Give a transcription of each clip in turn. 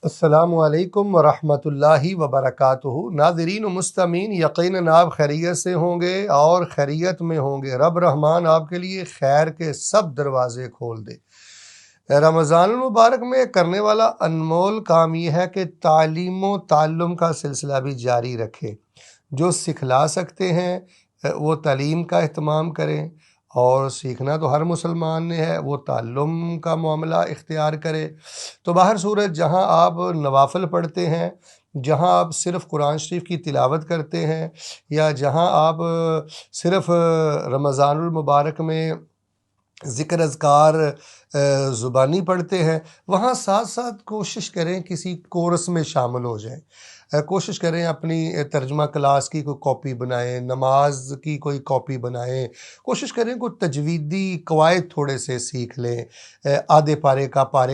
السلام علیکم ورحمۃ اللہ وبرکاتہ۔ ناظرین و مستمعین، یقیناً آپ خیریت سے ہوں گے اور خیریت میں ہوں گے۔ رب رحمان آپ کے لیے خیر کے سب دروازے کھول دے۔ رمضان المبارک میں کرنے والا انمول کام یہ ہے کہ تعلیم و تعلم کا سلسلہ بھی جاری رکھے۔ جو سکھلا سکتے ہیں وہ تعلیم کا اہتمام کریں، اور سیکھنا تو ہر مسلمان نے ہے، وہ تعلم کا معاملہ اختیار کرے۔ تو باہر صورت جہاں آپ نوافل پڑھتے ہیں، جہاں آپ صرف قرآن شریف کی تلاوت کرتے ہیں، یا جہاں آپ صرف رمضان المبارک میں ذکر اذکار زبانی پڑھتے ہیں، وہاں ساتھ ساتھ کوشش کریں کسی کورس میں شامل ہو جائیں۔ کوشش کریں اپنی ترجمہ کلاس کی کوئی کاپی بنائیں، نماز کی کوئی کاپی بنائیں، کوشش کریں کوئی تجویدی قواعد تھوڑے سے سیکھ لیں، آدھے پارے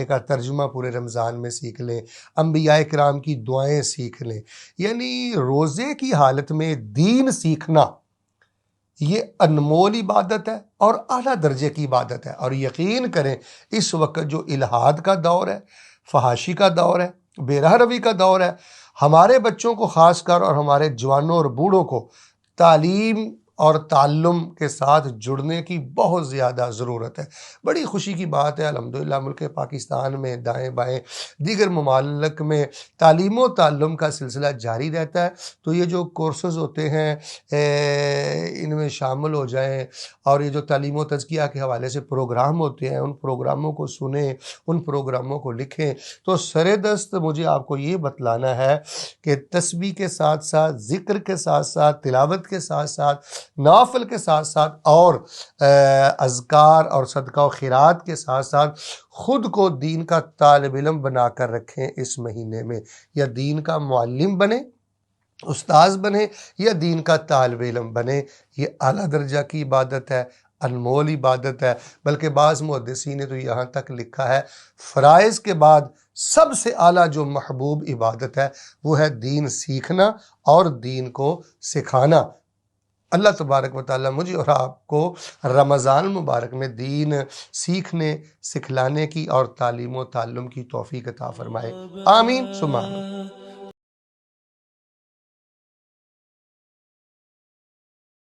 کا ترجمہ پورے رمضان میں سیکھ لیں، انبیاء کرام کی دعائیں سیکھ لیں۔ یعنی روزے کی حالت میں دین سیکھنا یہ انمول عبادت ہے اور اعلیٰ درجے کی عبادت ہے۔ اور یقین کریں اس وقت جو الحاد کا دور ہے، فحاشی کا دور ہے، بے راہ روی کا دور ہے، ہمارے بچوں کو خاص کر اور ہمارے جوانوں اور بوڑھوں کو تعلیم اور تعلم کے ساتھ جڑنے کی بہت زیادہ ضرورت ہے۔ بڑی خوشی کی بات ہے، الحمدللہ ملک پاکستان میں دائیں بائیں دیگر ممالک میں تعلیم و تعلم کا سلسلہ جاری رہتا ہے۔ تو یہ جو کورسز ہوتے ہیں ان میں شامل ہو جائیں، اور یہ جو تعلیم و تزکیہ کے حوالے سے پروگرام ہوتے ہیں ان پروگراموں کو سنیں، ان پروگراموں کو لکھیں۔ تو سر دست مجھے آپ کو یہ بتلانا ہے کہ تسبیح کے ساتھ ساتھ، ذکر کے ساتھ ساتھ، تلاوت کے ساتھ ساتھ، نوافل کے ساتھ ساتھ، اور اذکار اور صدقہ و خیرات کے ساتھ ساتھ خود کو دین کا طالب علم بنا کر رکھیں۔ اس مہینے میں یا دین کا معلم بنے، استاذ بنے، یا دین کا طالب علم بنے۔ یہ اعلیٰ درجہ کی عبادت ہے، انمول عبادت ہے۔ بلکہ بعض محدثین نے تو یہاں تک لکھا ہے فرائض کے بعد سب سے اعلیٰ جو محبوب عبادت ہے وہ ہے دین سیکھنا اور دین کو سکھانا۔ اللہ تبارک و تعالیٰ مجھے اور آپ کو رمضان المبارک میں دین سیکھنے، سکھلانے کی اور تعلیم و تعلم کی توفیق عطا فرمائے۔ آمین ثم آمین۔